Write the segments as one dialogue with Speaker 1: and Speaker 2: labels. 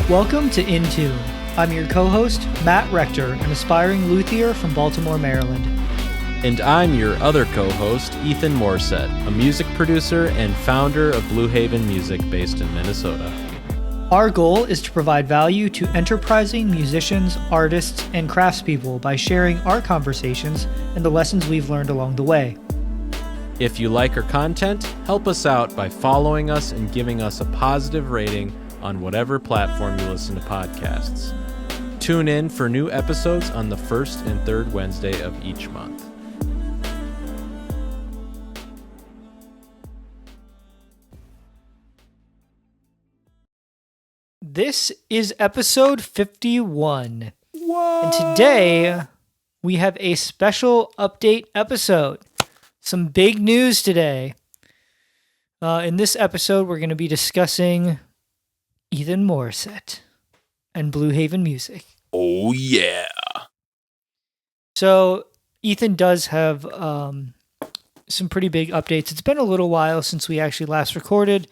Speaker 1: Welcome to In Tune. I'm your co-host, Matt Rector, an aspiring luthier from Baltimore, Maryland.
Speaker 2: And I'm your other co-host, Ethan Morset, a music producer and founder of Blue Haven Music based in Minnesota.
Speaker 1: Our goal is to provide value to enterprising musicians, artists, and craftspeople by sharing our conversations and the lessons we've learned along the way.
Speaker 2: If you like our content, help us out by following us and giving us a positive rating on whatever platform you listen to podcasts. Tune in for new episodes on the first and third Wednesday of each month.
Speaker 1: This is episode 51. Whoa. And today we have a special update episode. Some big news today. In this episode, we're going to be discussing Ethan Morset and Blue Haven Music.
Speaker 2: Oh, yeah.
Speaker 1: So, Ethan does have some pretty big updates. It's been a little while since we actually last recorded.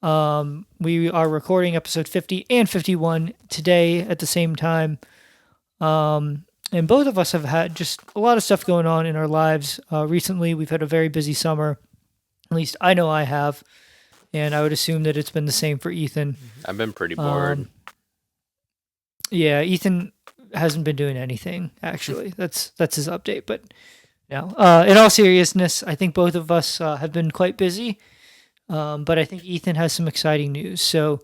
Speaker 1: We are recording episode 50 and 51 today at the same time. And both of us have had just a lot of stuff going on in our lives. Recently, we've had a very busy summer. At least I know I have. And I would assume that it's been the same for Ethan.
Speaker 2: I've been pretty bored.
Speaker 1: Yeah, Ethan hasn't been doing anything, actually. That's his update. But no, in all seriousness, I think both of us have been quite busy. But I think Ethan has some exciting news. So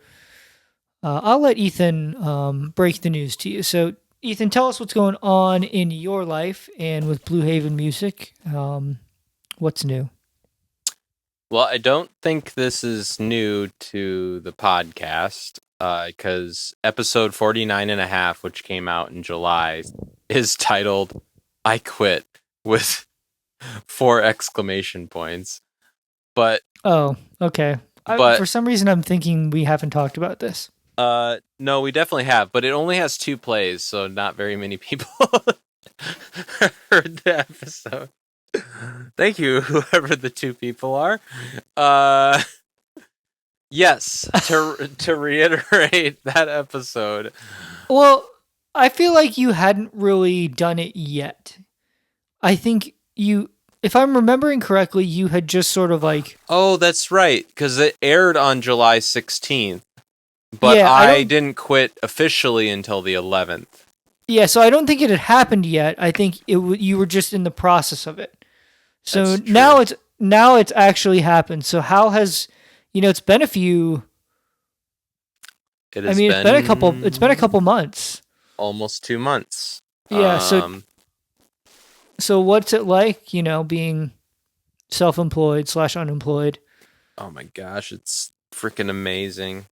Speaker 1: I'll let Ethan break the news to you. So Ethan, tell us what's going on in your life and with Blue Haven Music. What's new?
Speaker 2: Well, I don't think this is new to the podcast because episode 49 and a half, which came out in July, is titled I Quit with 4 exclamation points. But
Speaker 1: oh, okay. For some reason, I'm thinking we haven't talked about this.
Speaker 2: No, we definitely have, but it only has 2 plays, so not very many people heard the episode. Thank you, whoever the 2 people are. Yes, to reiterate that episode.
Speaker 1: Well, I feel like you hadn't really done it yet. I think you, if I'm remembering correctly, you had just sort of like...
Speaker 2: Oh, that's right, because it aired on July 16th, but
Speaker 1: yeah,
Speaker 2: I didn't quit officially until the 11th.
Speaker 1: Yeah, so I don't think it had happened yet. I think you were just in the process of it. So now it's actually happened. So how has, it's been a few. It's been a couple months.
Speaker 2: Almost 2 months.
Speaker 1: Yeah. So what's it like, being self-employed / unemployed?
Speaker 2: Oh my gosh, it's freaking amazing.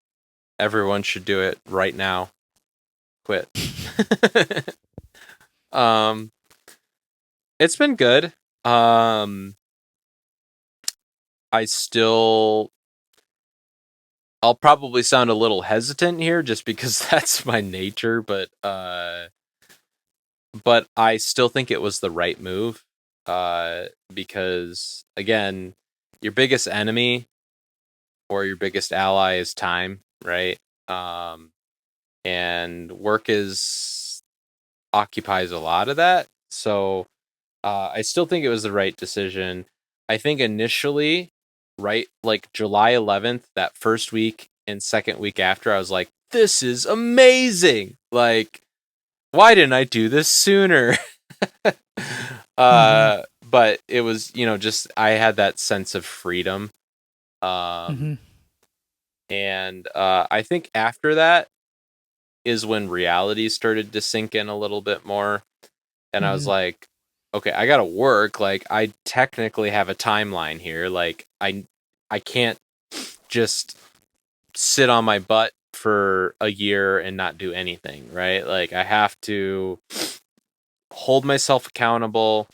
Speaker 2: Everyone should do it right now. Quit. It's been good. I'll probably sound a little hesitant here just because that's my nature, but I still think it was the right move. Because again, your biggest enemy or your biggest ally is time, right? And work occupies a lot of that. So I still think it was the right decision. I think initially, right, like July 11th, that first week and second week after, I was like, this is amazing. Like, why didn't I do this sooner? But it was, just I had that sense of freedom. And I think after that is when reality started to sink in a little bit more. And I was like, okay, I gotta work. Like, I technically have a timeline here. Like, I can't just sit on my butt for a year and not do anything, right? Like, I have to hold myself accountable.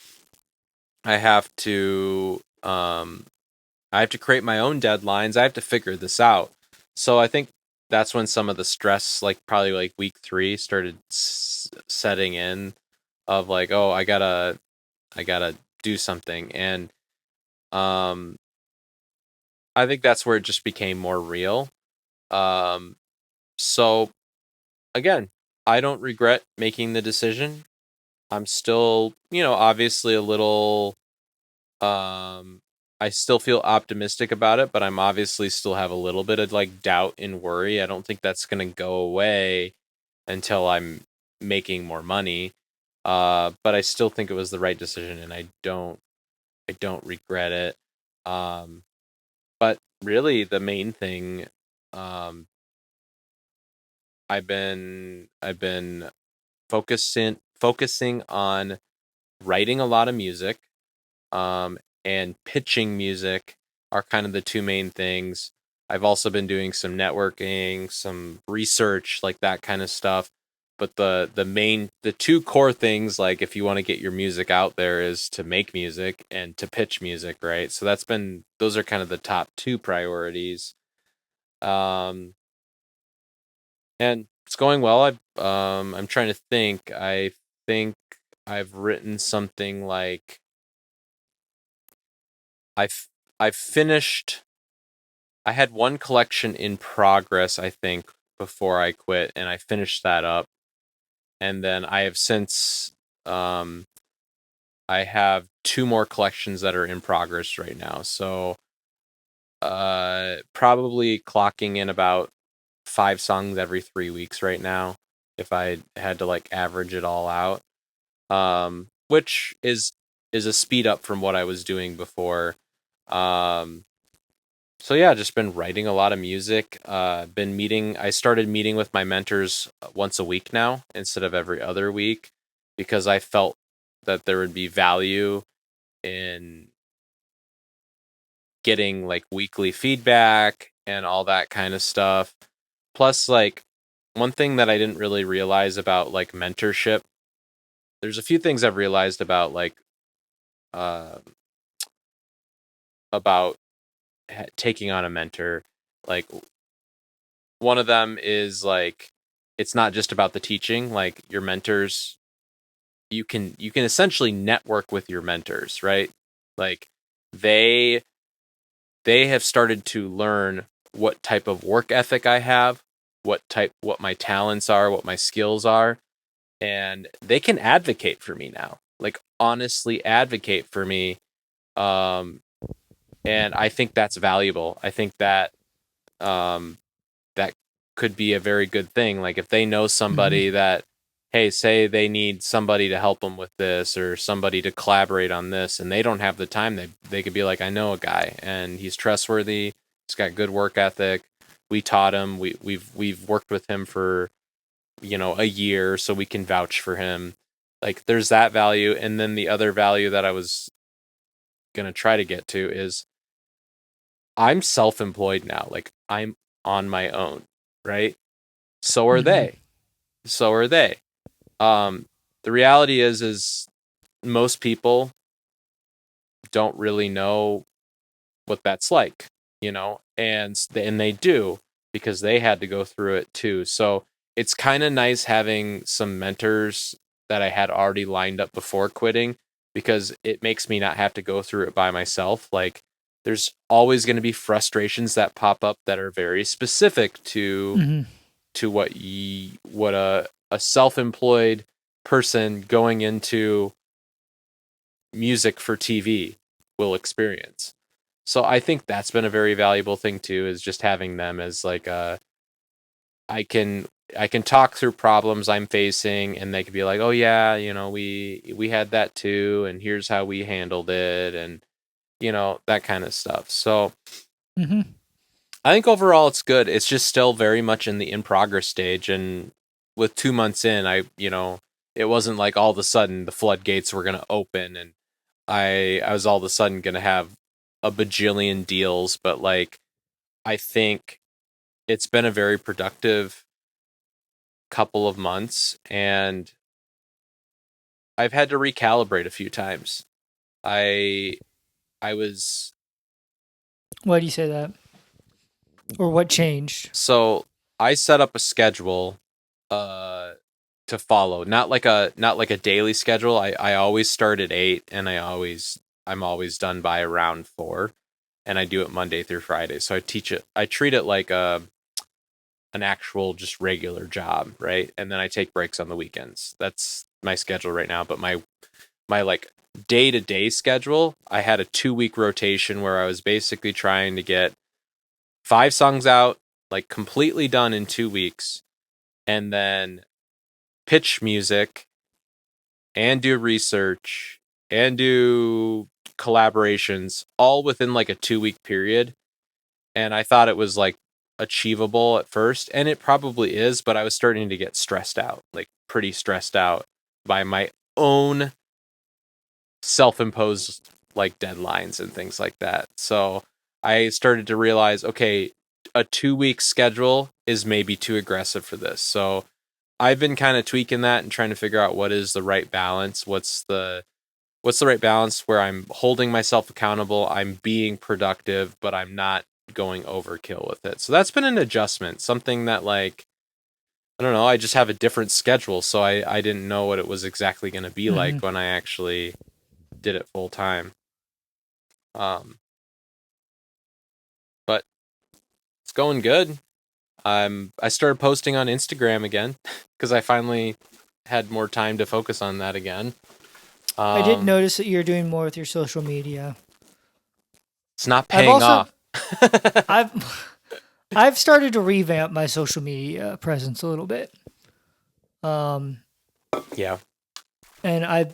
Speaker 2: I have to create my own deadlines. I have to figure this out. So I think that's when some of the stress, like probably like week 3, started setting in. Of like, oh, I gotta do something, and I think that's where it just became more real. So again, I don't regret making the decision. I'm still, obviously a little I still feel optimistic about it, but I'm obviously still have a little bit of like doubt and worry. I don't think that's going to go away until I'm making more money. But I still think it was the right decision, and I don't regret it. Um, but really, the main thing, um, I've been focusing on writing a lot of music, um, and pitching music are kind of the two main things. I've also been doing some networking, some research, like that kind of stuff. But the two core things, like if you want to get your music out there, is to make music and to pitch music, right? So those are kind of the top two priorities. Um, and it's going well. I'm trying to think. I think I've written something like I've I've finished. I had one collection in progress, I think, before I quit, and I finished that up. And then I have since, um, I have two more collections that are in progress right now. So, probably clocking in about 5 songs every 3 weeks right now, if I had to like average it all out. Which is a speed up from what I was doing before. Um, So yeah, just been writing a lot of music. I started meeting with my mentors once a week now instead of every other week, because I felt that there would be value in getting like weekly feedback and all that kind of stuff. Plus, like, one thing that I didn't really realize about like mentorship, there's a few things I've realized about like uh about taking on a mentor. Like, one of them is like, it's not just about the teaching. Like, your mentors, you can essentially network with your mentors, right? Like, they they have started to learn what type of work ethic I have, what my talents are, what my skills are, and they can advocate for me now. Like, honestly advocate for me. Um and I think that's valuable. I think um that could be a very good thing. Like, if they know
Speaker 1: Hmm.
Speaker 2: somebody that, hey, say they need somebody to help them with this or somebody to collaborate on this, and they don't have the time, they could be like, I know a guy and he's trustworthy. He's got good work ethic. We taught him. We've worked with him for a year, so we can vouch for him. Like, there's that value, and then the other value that I was gonna try to get to is I'm self-employed now. Like, I'm on my own, right? So are
Speaker 1: Hmm.
Speaker 2: they. So are they. Um, the reality is most people don't really know what that's like, and they do, because they had to go through it too. So it's kind of nice having some mentors that I had already lined up before quitting, because it makes me not have to go through it by myself. Like, there's always going to be frustrations that pop up that are very specific to
Speaker 1: Hmm.
Speaker 2: what a self-employed person going into music for TV will experience. So I think that's been a very valuable thing too, is just having them as like I can I can talk through problems I'm facing, and they could be like, "Oh yeah, we had that too, and here's how we handled it," and that kind of stuff. So
Speaker 1: Hmm.
Speaker 2: I think overall it's good. It's just still very much in the in progress stage, and with 2 months in, it wasn't like all of a sudden the floodgates were gonna open, and I was all of a sudden gonna have a bajillion deals. But like, I think it's been a very productive couple of months, and I've had to recalibrate a few times. I I was
Speaker 1: Why do you say that? Or what changed?
Speaker 2: so I set up a schedule uh to follow, not like a daily schedule. I always start at 8, and I'm always done by around 4, and I do it Monday through Friday. So I treat it like an actual just regular job, right? And then I take breaks on the weekends. That's my schedule right now. But my like day-to-day schedule, I had a 2-week rotation where I was basically trying to get 5 songs out, like completely done in 2 weeks, and then pitch music and do research and do collaborations all within like a 2-week period. And I thought it was like achievable at first, and it probably is, but I was starting to get stressed out, like pretty stressed out by my own self-imposed like deadlines and things like that. So I started to realize, okay, a 2-week schedule is maybe too aggressive for this. So I've been kind of tweaking that and trying to figure out what is the right balance. What's the right balance where I'm holding myself accountable, I'm being productive, but I'm not going overkill with it. So that's been an adjustment, something that like, I don't know, I just have a different schedule. So I didn't know what it was exactly going to be like when I actually did it full time. But it's going good. I started posting on Instagram again because I finally had more time to focus on that again.
Speaker 1: I did notice that you're doing more with your social media.
Speaker 2: It's not paying off.
Speaker 1: I've started to revamp my social media presence a little bit.
Speaker 2: Yeah.
Speaker 1: And I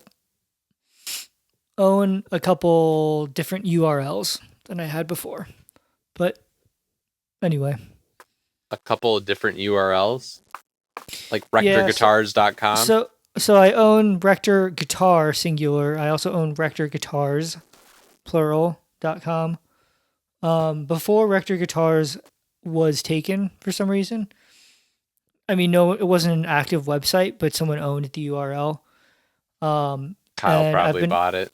Speaker 1: own a couple different URLs than I had before. But anyway.
Speaker 2: A couple of different URLs? Like rectorguitars.com?
Speaker 1: So I own Rector Guitar singular. I also own Rector Guitars plural.com. Before Rector Guitars was taken for some reason. I mean, no, it wasn't an active website, but someone owned the URL.
Speaker 2: Kyle probably bought it.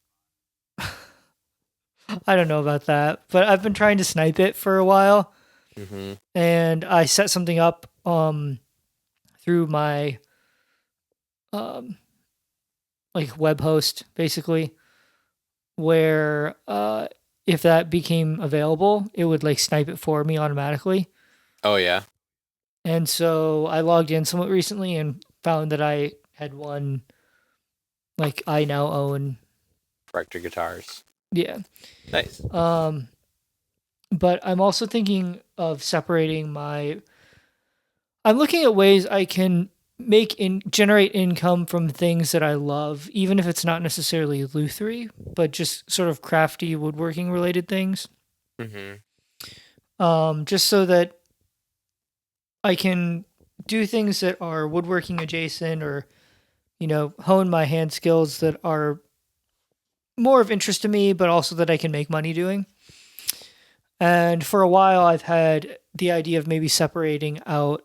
Speaker 1: I don't know about that, but I've been trying to snipe it for a while.
Speaker 2: Mm-hmm.
Speaker 1: And I set something up through my like web host, basically, where if that became available, it would like snipe it for me automatically.
Speaker 2: Oh, yeah.
Speaker 1: And so I logged in somewhat recently and found that I had one, like I now own
Speaker 2: Rector Guitars.
Speaker 1: Yeah.
Speaker 2: Nice.
Speaker 1: But I'm also thinking of separating I'm looking at ways I can generate income from things that I love, even if it's not necessarily lutherie, but just sort of crafty woodworking related things.
Speaker 2: Mm-hmm.
Speaker 1: Just so that I can do things that are woodworking adjacent, or, hone my hand skills that are more of interest to me, but also that I can make money doing. And for a while, I've had the idea of maybe separating out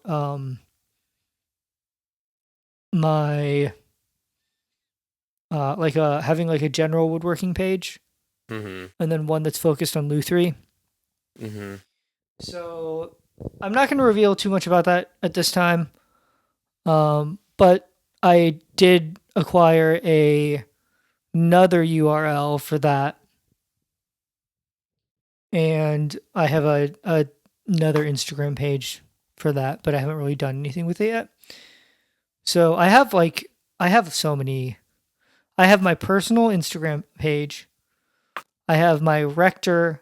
Speaker 1: my having like a general woodworking page,
Speaker 2: mm-hmm.
Speaker 1: and then one that's focused on lutherie.
Speaker 2: Mm-hmm.
Speaker 1: So I'm not going to reveal too much about that at this time, but I did acquire another URL for that. And I have another Instagram page for that, but I haven't really done anything with it yet. So I have so many. I have my personal Instagram page. I have my Rector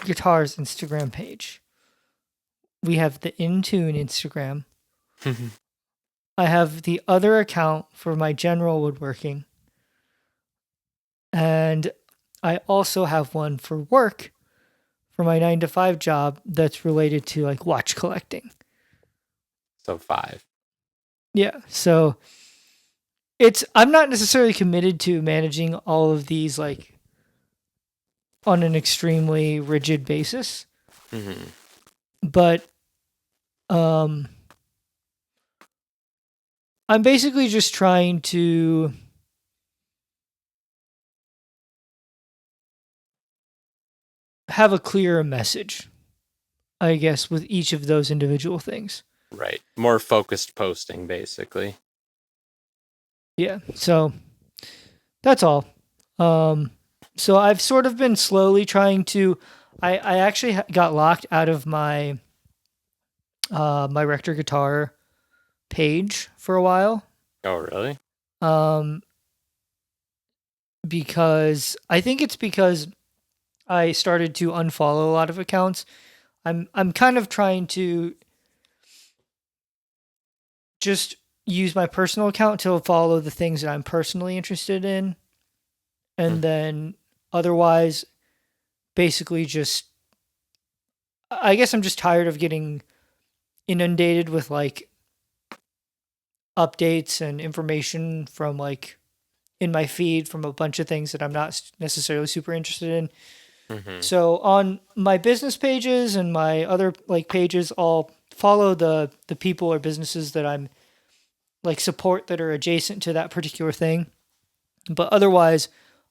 Speaker 1: Guitars Instagram page. We have the Intune Instagram. I have the other account for my general woodworking. And I also have one for work, for my 9-to-5 job that's related to like watch collecting.
Speaker 2: So 5.
Speaker 1: Yeah. So I'm not necessarily committed to managing all of these like on an extremely rigid basis.
Speaker 2: Mm-hmm.
Speaker 1: But I'm basically just trying to have a clearer message, I guess, with each of those individual things.
Speaker 2: Right. More focused posting, basically.
Speaker 1: Yeah. So that's all. So I've sort of been slowly trying to, I actually got locked out of my my Rector Guitar page for a while.
Speaker 2: Oh, really?
Speaker 1: Um, because I think it's because I started to unfollow a lot of accounts. I'm kind of trying to just use my personal account to follow the things that I'm personally interested in,
Speaker 2: Mm.
Speaker 1: and then otherwise basically just I guess I'm just tired of getting inundated with like updates and information from like in my feed from a bunch of things that I'm not necessarily super interested in.
Speaker 2: Mm-hmm.
Speaker 1: So on my business pages and my other like pages, I'll follow the people or businesses that I'm like support that are adjacent to that particular thing. But otherwise,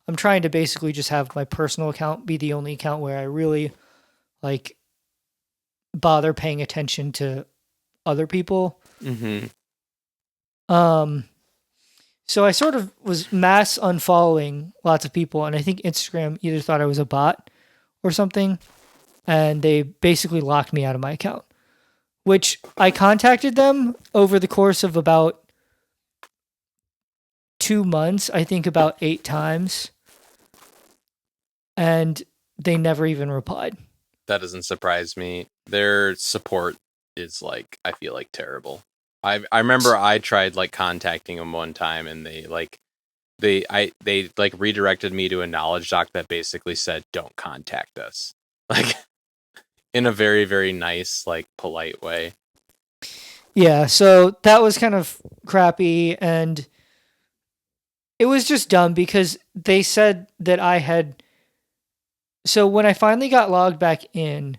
Speaker 1: I'm trying to basically just have my personal account be the only account where I really like bother paying attention to other people.
Speaker 2: Mm-hmm.
Speaker 1: Um so I sort of was mass unfollowing lots of people, and I think Instagram either thought I was a bot or something, and they basically locked me out of my account. Which I contacted them over the course of about 2 months, I think about 8 times, and they never even replied.
Speaker 2: That doesn't surprise me. Their support is like, I feel like, terrible. I remember I tried like contacting them one time, and they like redirected me to a knowledge doc that basically said don't contact us. Like in a very, very nice, like polite way.
Speaker 1: Yeah, so that was kind of crappy, and it was just dumb because they said that I had. So when I finally got logged back in,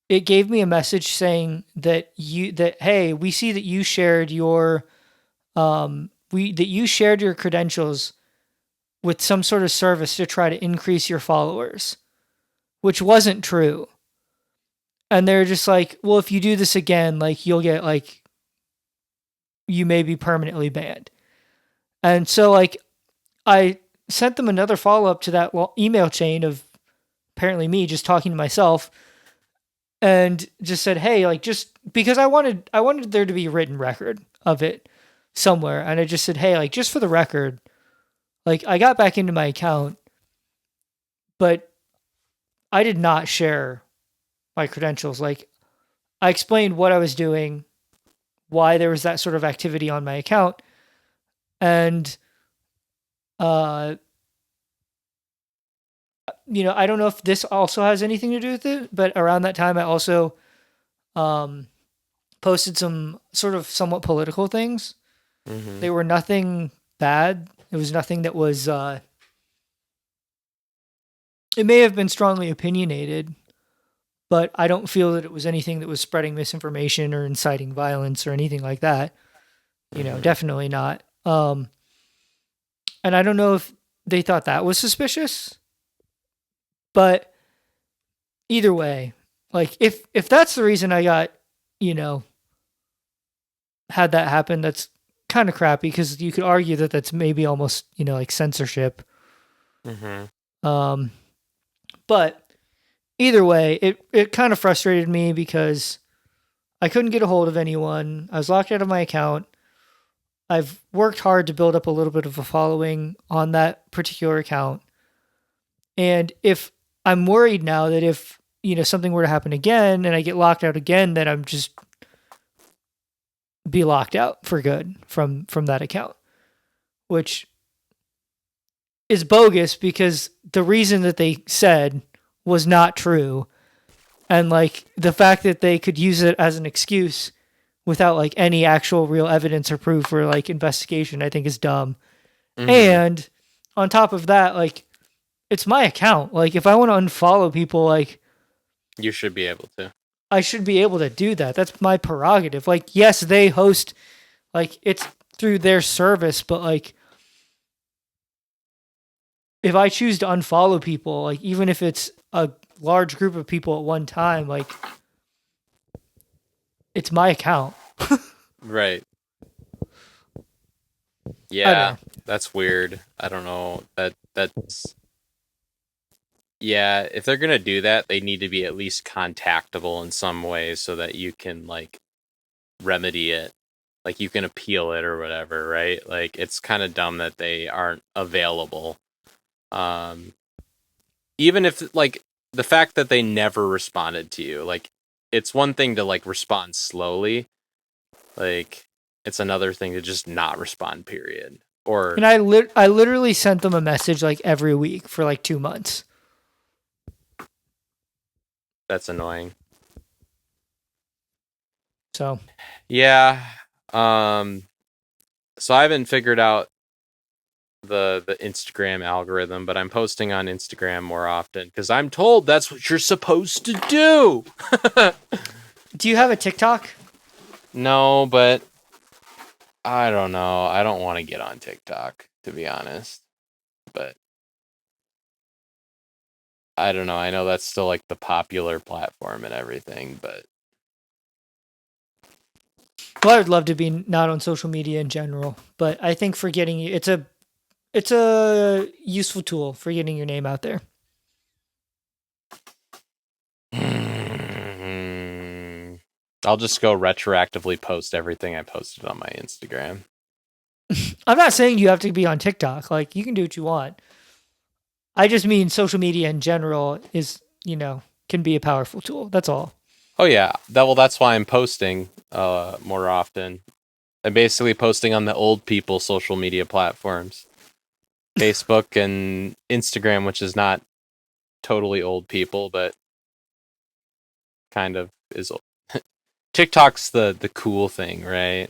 Speaker 1: it gave me a message saying that hey, we see that you shared your that you shared your credentials with some sort of service to try to increase your followers, which wasn't true. And they're just like, well, if you do this again, like you'll get like you may be permanently banned. And so like I sent them another follow up to that email chain of apparently me just talking to myself and just said, "Hey, like just because I wanted there to be a written record of it somewhere." And I just said, "Hey, like just for the record, like I got back into my account, but I did not share my credentials. Like I explained what I was doing, why there was that sort of activity on my account, and uh I don't know if this also has anything to do with it, but around that time I also um posted some sort of somewhat political things.
Speaker 2: Mm-hmm.
Speaker 1: They were nothing bad. It was nothing that was it may have been strongly opinionated, but I don't feel that it was anything that was spreading misinformation or inciting violence or anything like that.
Speaker 2: Mm-hmm.
Speaker 1: Definitely not. And I don't know if they thought that was suspicious, but either way, like if that's the reason I got, you know, had that happen, that's kind of crappy because you could argue that that's maybe almost, like censorship.
Speaker 2: Mm-hmm.
Speaker 1: Um but either way, it kind of frustrated me because I couldn't get a hold of anyone. I was locked out of my account. I've worked hard to build up a little bit of a following on that particular account. And if I'm worried now that if, something were to happen again and I get locked out again, that I'm just be locked out for good from that account, which is bogus because the reason that they said was not true. And like the fact that they could use it as an excuse without like any actual real evidence or proof or like investigation, I think is dumb.
Speaker 2: Mm-hmm.
Speaker 1: And on top of that, like it's my account. Like if I want to unfollow people, like
Speaker 2: You should be able to.
Speaker 1: I should be able to do that. That's my prerogative. Like yes, they host like it's through their service, but like if I choose to unfollow people, like even if it's a large group of people at one time, like it's my account.
Speaker 2: Right.
Speaker 1: I don't
Speaker 2: Yeah,
Speaker 1: know.
Speaker 2: that's weird. I don't know. That's Yeah, if they're gonna do that, they need to be at least contactable in some way so that you can like remedy it. Like you can appeal it or whatever, right? Like it's kind of dumb that they aren't available. Um Even if like the fact that they never responded to you, like it's one thing to like respond slowly, like it's another thing to just not respond, period. Or
Speaker 1: And I literally sent them a message like every week for like 2 months.
Speaker 2: that's annoying.
Speaker 1: So
Speaker 2: Yeah. Um so I haven't figured out the Instagram algorithm, but I'm posting on Instagram more often because I'm told that's what you're supposed to do.
Speaker 1: do you have a TikTok?
Speaker 2: No, but I don't know. I don't want to get on TikTok, to be honest. But I don't know. I know that's still like the popular platform and everything, but
Speaker 1: Well, I would love to be not on social media in general, but I think for getting it's a useful tool for getting your name out there.
Speaker 2: I'll just go retroactively post everything I posted on my Instagram.
Speaker 1: I'm not saying you have to be on TikTok. Like you can do what you want. I just mean social media in general is, can be a powerful tool. That's all.
Speaker 2: Oh yeah, that's why I'm posting more often. I'm basically posting on the old people social media platforms. Facebook and Instagram, which is not totally old people, but kind of is. TikTok's the cool thing, right?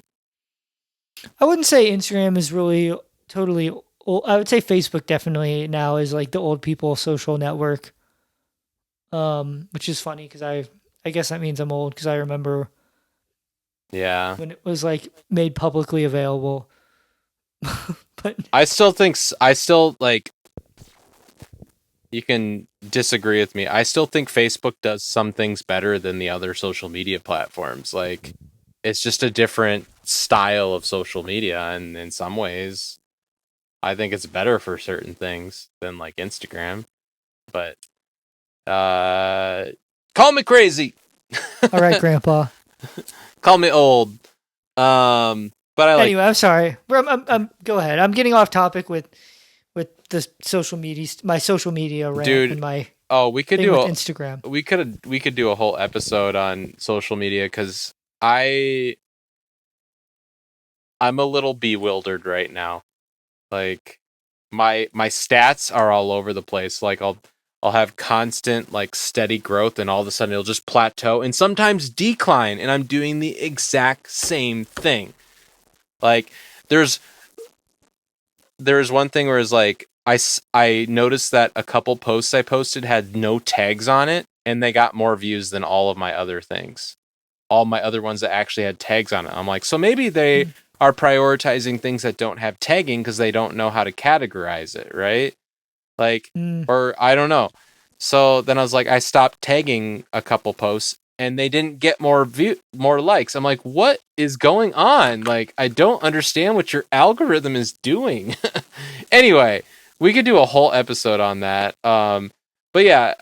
Speaker 1: I wouldn't say Instagram is really totally old. I would say Facebook definitely now is like the old people social network. Which is funny because I guess that means I'm old because I remember
Speaker 2: Yeah.
Speaker 1: when it was like made publicly available. But
Speaker 2: I still like you can disagree with me. I still think Facebook does some things better than the other social media platforms. Like it's just a different style of social media, and in some ways I think it's better for certain things than like Instagram. But call me crazy.
Speaker 1: all right, Grandpa.
Speaker 2: Call me old. But I like
Speaker 1: Anyway, I'm sorry. I'm go ahead. I'm getting off topic with the social media, my social media rant
Speaker 2: dude.
Speaker 1: and my
Speaker 2: Oh, we could
Speaker 1: thing
Speaker 2: do
Speaker 1: with
Speaker 2: a
Speaker 1: Instagram.
Speaker 2: we could do a whole episode on social media because I'm a little bewildered right now. Like my stats are all over the place. Like I'll have constant like steady growth and all of a sudden it'll just plateau and sometimes decline and I'm doing the exact same thing. Like there's one thing where it's like I noticed that a couple posts I posted had no tags on it and they got more views than all of my other things. All my other ones that actually had tags on it. I'm like, so maybe they are prioritizing things that don't have tagging because they don't know how to categorize it, right? Like, or I don't know. So then I was like, I stopped tagging a couple posts and they didn't get more likes. I'm like, what is going on? Like, I don't understand what your algorithm is doing. Anyway, we could do a whole episode on that. But yeah,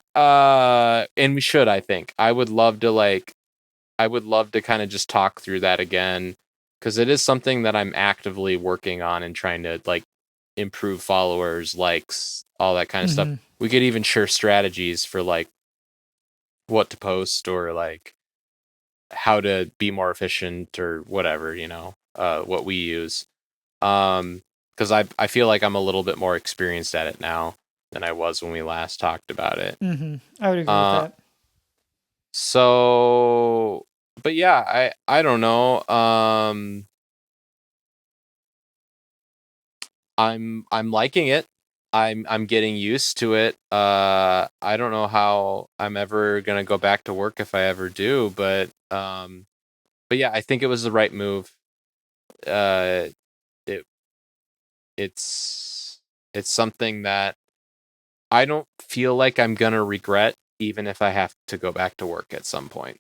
Speaker 2: and we should, I think. I would love to kind of just talk through that again because it is something that I'm actively working on and trying to like improve followers, likes, all that kind of stuff. We could even share strategies for like what to post or like how to be more efficient or whatever, what we use. Because I feel like I'm a little bit more experienced at it now than I was when we last talked about it.
Speaker 1: I would agree with that.
Speaker 2: So, but yeah, I don't know. I'm liking it. I'm getting used to it. I don't know how I'm ever gonna go back to work if I ever do, but yeah, I think it was the right move. Uh, it it's something that I don't feel like I'm gonna regret, even if I have to go back to work at some point.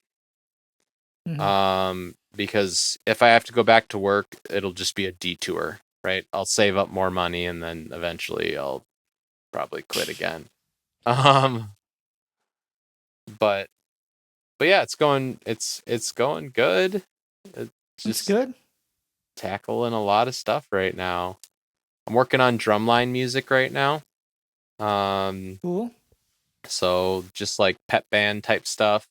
Speaker 2: Because if I have to go back to work, it'll just be a detour, right? I'll save up more money and then eventually I'll probably quit again. Um, but yeah, it's going good. It's
Speaker 1: That's
Speaker 2: just
Speaker 1: good.
Speaker 2: tackling a lot of stuff right now. I'm working on drumline music right now. Um,
Speaker 1: Cool.
Speaker 2: so just like pep band type stuff.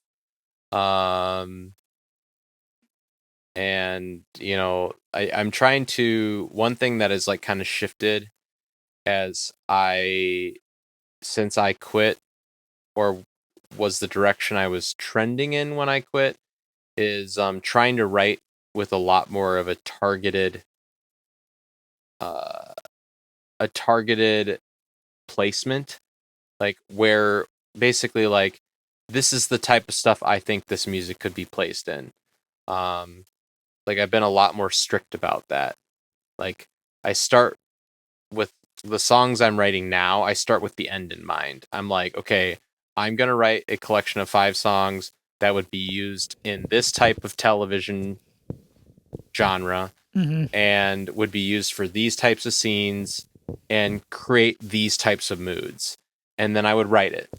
Speaker 2: Um, and I'm trying to, one thing that is like kind of shifted as I since I quit, or was the direction I was trending in when I quit, is trying to write with a lot more of uh, a targeted placement, like where basically like this is the type of stuff I think this music could be placed in. Um, like I've been a lot more strict about that. Like I start with the songs I'm writing now, I start with the end in mind. I'm like, okay, I'm going to write a collection of 5 songs that would be used in this type of television genre
Speaker 1: Hmm.
Speaker 2: and would be used for these types of scenes and create these types of moods. And then I would write it.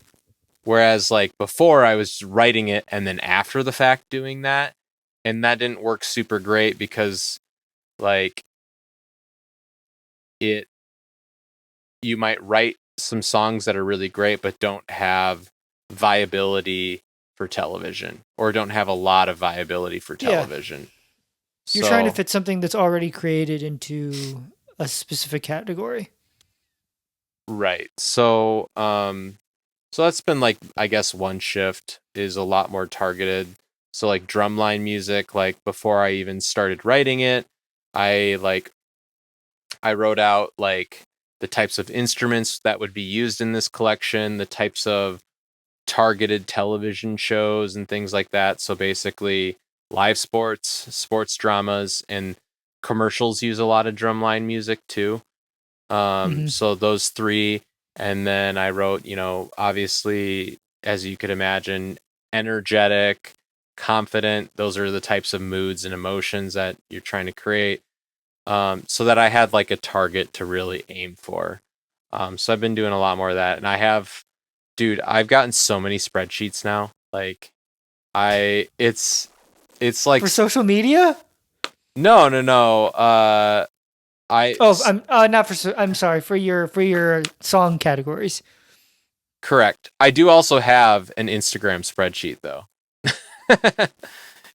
Speaker 2: Whereas, like, before I was writing it and then after the fact doing that. And that didn't work super great because, like, it you might write some songs that are really great but don't have viability for television, or don't have a lot of viability for
Speaker 1: Yeah.
Speaker 2: television.
Speaker 1: You're trying to
Speaker 2: So
Speaker 1: fit something that's already created into a specific category.
Speaker 2: right. So that's been like, I guess one shift is a lot more targeted. So like drumline music, like before I even started writing it, I like I wrote out like the types of instruments that would be used in this collection, the types of targeted television shows and things like that. So basically, live sports, sports dramas, and commercials use a lot of drumline music too.
Speaker 1: Hmm.
Speaker 2: So those three, and then I wrote, obviously, as you could imagine, energetic, confident. Those are the types of moods and emotions that you're trying to create. So that I had like a target to really aim for. So I've been doing a lot more of that, and dude, I've gotten so many spreadsheets now. Like, it's like
Speaker 1: For social media?
Speaker 2: no, no, no. I
Speaker 1: Oh, I'm not for. I'm sorry for your song categories.
Speaker 2: correct. I do also have an Instagram spreadsheet though.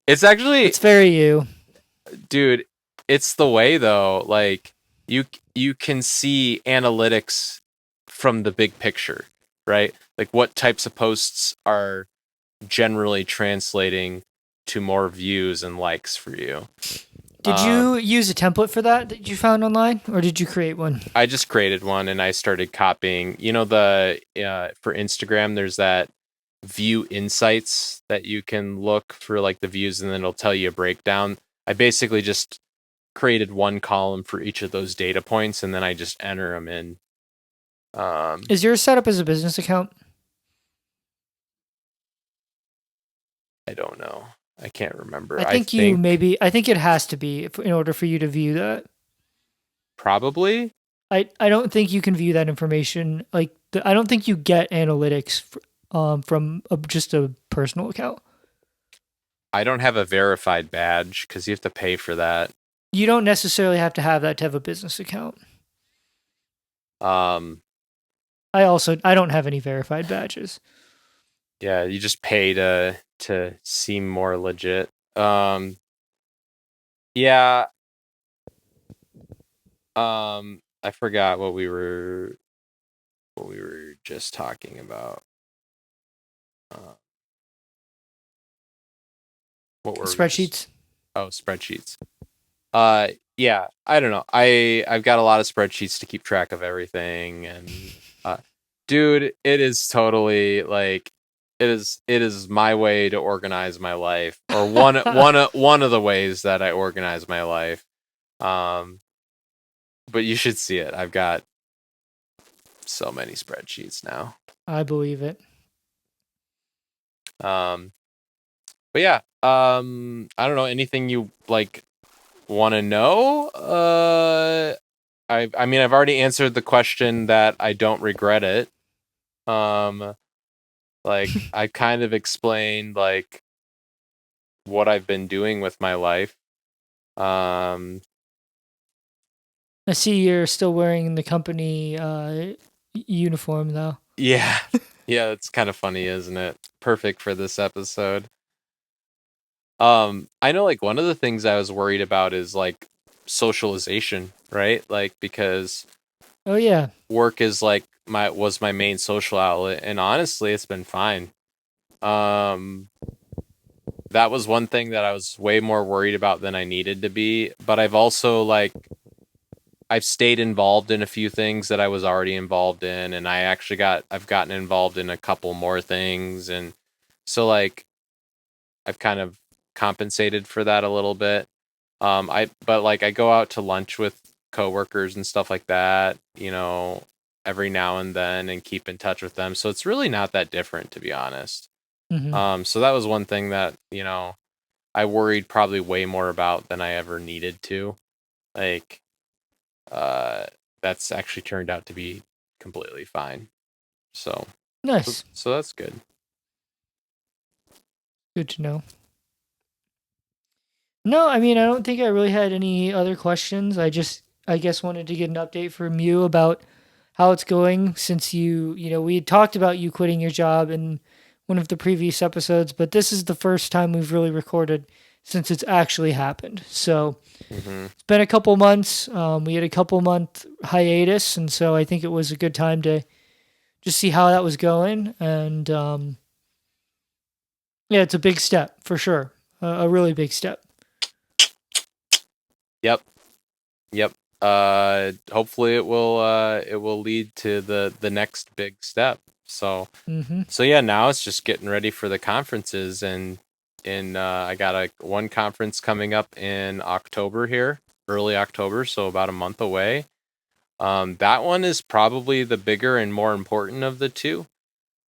Speaker 2: It's actually,
Speaker 1: That's very you.
Speaker 2: dude, it's the way though. Like you you can see analytics from the big picture, right? Like what types of posts are generally translating to more views and likes for you.
Speaker 1: Did you use a template for that you found online, or did you create one?
Speaker 2: I just created one and I started copying. The for Instagram, there's that view insights that you can look for like the views, and then it'll tell you a breakdown. I basically just created one column for each of those data points, and then I just enter them in.
Speaker 1: Is yours set up as a business account?
Speaker 2: I don't know. I can't remember.
Speaker 1: I
Speaker 2: I
Speaker 1: think you
Speaker 2: think
Speaker 1: maybe. I think it has to be in order for you to view that.
Speaker 2: probably.
Speaker 1: I don't think you can view that information. I don't think you get analytics from just a personal account.
Speaker 2: I don't have a verified badge because you have to pay for that.
Speaker 1: You don't necessarily have to have that to have a business account.
Speaker 2: Um,
Speaker 1: I don't have any verified badges.
Speaker 2: yeah, you just pay to seem more legit. Yeah. I forgot what we were just talking about. Uh, what were we just?
Speaker 1: Spreadsheets.
Speaker 2: Oh, spreadsheets. Yeah, I don't know. I've got a lot of spreadsheets to keep track of everything, and uh, dude, it is totally like it is my way to organize my life, or one of the ways that I organize my life. Um, but you should see it. I've got so many spreadsheets now.
Speaker 1: I believe it.
Speaker 2: Um, but yeah, I don't know, anything you like want to know. I mean, I've already answered the question that I don't regret it. Um, like I kind of explained like what I've been doing with my life. Um,
Speaker 1: I see you're still wearing the company uniform though.
Speaker 2: yeah, yeah, it's kind of funny, isn't it? Perfect for this episode. I know like one of the things I was worried about is like socialization, right? Like because
Speaker 1: Oh yeah.
Speaker 2: work is like my main social outlet, and honestly it's been fine. Um that was one thing that I was way more worried about than I needed to be, but I've also like I've stayed involved in a few things that I was already involved in, and I've gotten involved in a couple more things, and so like I've kind of compensated for that a little bit. But like I go out to lunch with coworkers and stuff like that, every now and then and keep in touch with them. So it's really not that different, to be honest.
Speaker 1: Hmm.
Speaker 2: So that was one thing that, I worried probably way more about than I ever needed to. Like, uh, that's actually turned out to be completely fine. So, so,
Speaker 1: Nice.
Speaker 2: so that's good.
Speaker 1: Good to know. No, I mean I don't think I really had any other questions. I guess wanted to get an update from you about how it's going since we had talked about you quitting your job in one of the previous episodes, but this is the first time we've really recorded since it's actually happened. So
Speaker 2: Hmm.
Speaker 1: it's been a couple months. We had a couple month hiatus, and so I think it was a good time to just see how that was going. And yeah, it's a big step for sure, a really big step.
Speaker 2: Yep. Yep. Hopefully it will lead to the next big step. So
Speaker 1: Hmm.
Speaker 2: so yeah, now it's just getting ready for the conferences, and I got one conference coming up in October here, early October, so about a month away. That one is probably the bigger and more important of the two.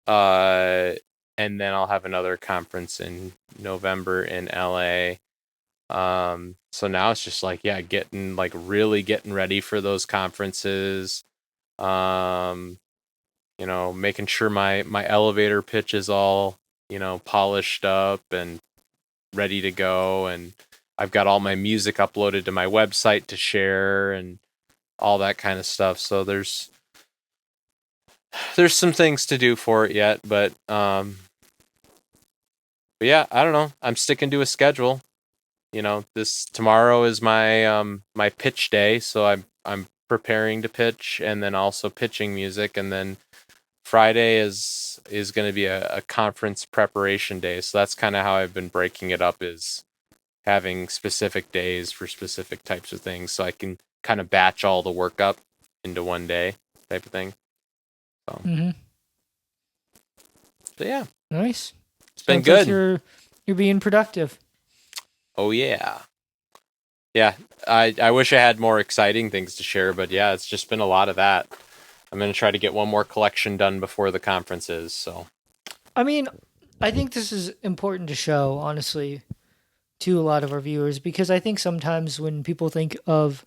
Speaker 2: Uh and then I'll have another conference in November in LA. So now it's just like, yeah, really getting ready for those conferences. Um, making sure my elevator pitch is all, polished up and ready to go, and I've got all my music uploaded to my website to share and all that kind of stuff. So there's some things to do for it yet, but yeah, I don't know. I'm sticking to a schedule. This tomorrow is my pitch day, so I'm preparing to pitch and then also pitching music, and then Friday is going to be a conference preparation day. So that's kind of how I've been breaking it up, is having specific days for specific types of things, so I can kind of batch all the work up into one day type of thing.
Speaker 1: Hmm.
Speaker 2: So yeah,
Speaker 1: Nice.
Speaker 2: it's been
Speaker 1: Sounds like
Speaker 2: good.
Speaker 1: you're being productive.
Speaker 2: Oh yeah. Yeah, I wish I had more exciting things to share, but yeah, it's just been a lot of that. I'm gonna try to get one more collection done before the conferences. So.
Speaker 1: I mean, I think this is important to show, honestly, to a lot of our viewers because I think sometimes when people think of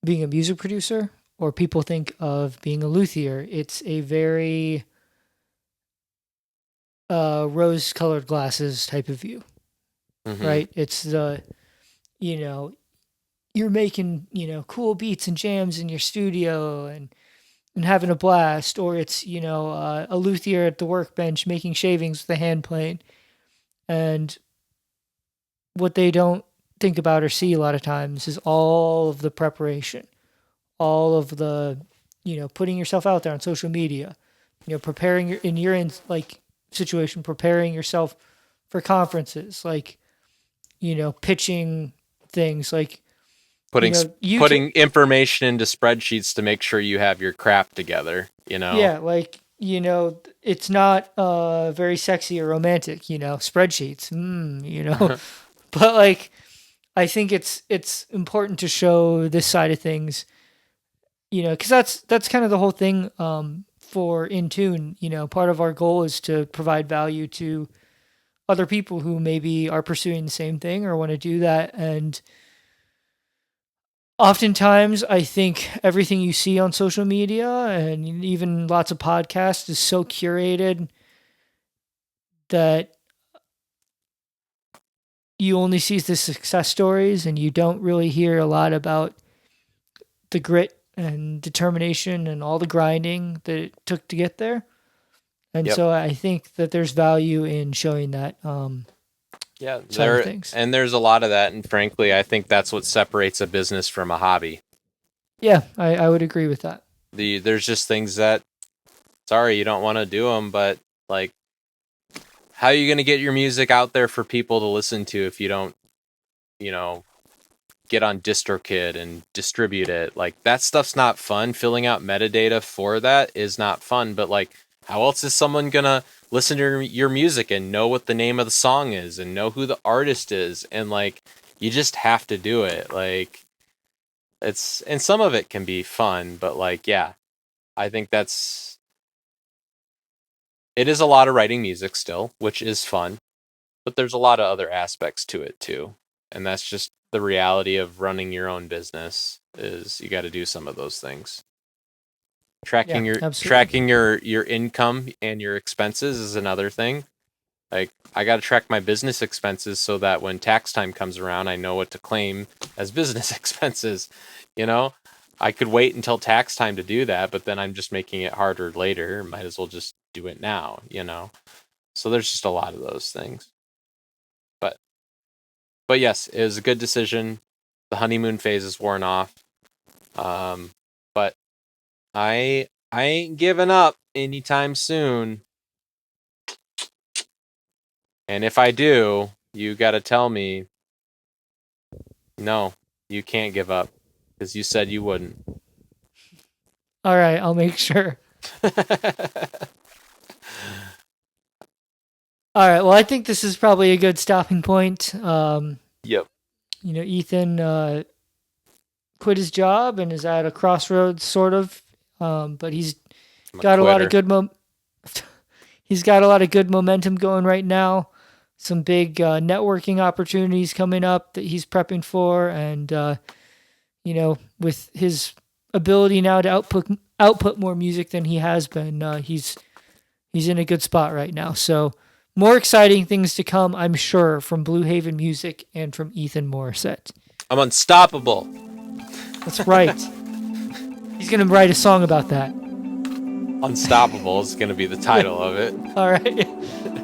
Speaker 1: being a music producer or people think of being a luthier, it's a very rose colored glasses type of view,
Speaker 2: Hmm.
Speaker 1: right? It's you know, you're making, cool beats and jams in your studio and having a blast, or it's, a luthier at the workbench making shavings with a hand plane. And what they don't think about or see a lot of times is all of the preparation, all of the, putting yourself out there on social media, preparing in your like situation, preparing yourself for conferences, like, pitching things like,
Speaker 2: Putting
Speaker 1: you can,
Speaker 2: putting information into spreadsheets to make sure you have your crap together.
Speaker 1: yeah, like, it's not very sexy or romantic, spreadsheets, but like, I think it's important to show this side of things, because that's kind of the whole thing for Intune. Part of our goal is to provide value to other people who maybe are pursuing the same thing or want to do that. And oftentimes I think everything you see on social media and even lots of podcasts is so curated that you only see the success stories and you don't really hear a lot about the grit and determination and all the grinding that it took to get there. And
Speaker 2: Yep.
Speaker 1: so I think that there's value in showing that
Speaker 2: Yeah,
Speaker 1: side of things.
Speaker 2: and there's a lot of that, and frankly, I think that's what separates a business from a hobby.
Speaker 1: Yeah, I would agree with that.
Speaker 2: There's just things that, sorry, you don't want to do them, but like, how are you going to get your music out there for people to listen to if you don't, you know, get on DistroKid and distribute it? Like, that stuff's not fun. Filling out metadata for that is not fun, but like, how else is someone gonna listen to your music and know what the name of the song is and know who the artist is? And like, you just have to do it. Like, it's, and some of it can be fun, but like, yeah, I think it is a lot of writing music still, which is fun, but there's a lot of other aspects to it too. And that's just the reality of running your own business, is you got to do some of those things. Tracking your income and your expenses is another thing. Like, I got to track my business expenses so that when tax time comes around, I know what to claim as business expenses. You know, I could wait until tax time to do that, but then I'm just making it harder later. Might as well just do it now, you know? So there's just a lot of those things. But yes, it was a good decision. The honeymoon phase is worn off. But I ain't giving up anytime soon. And if I do, you got to tell me, no, you can't give up, because you said you wouldn't.
Speaker 1: All right, I'll make sure. All right, well, I think this is probably a good stopping point.
Speaker 2: Yep.
Speaker 1: You know, Ethan quit his job and is at a crossroads, sort of. But he's got a lot of good he's got a lot of good momentum going right now. Some big networking opportunities coming up that he's prepping for, and you know, with his ability now to output more music than he has been, he's in a good spot right now. So more exciting things to come, I'm sure, from Blue Haven Music and from Ethan Morissette.
Speaker 2: I'm unstoppable.
Speaker 1: That's right. He's gonna write a song about that.
Speaker 2: Unstoppable is gonna be the title of it.
Speaker 1: All right.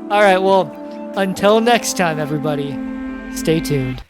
Speaker 1: All right. Well, until next time, everybody, stay tuned.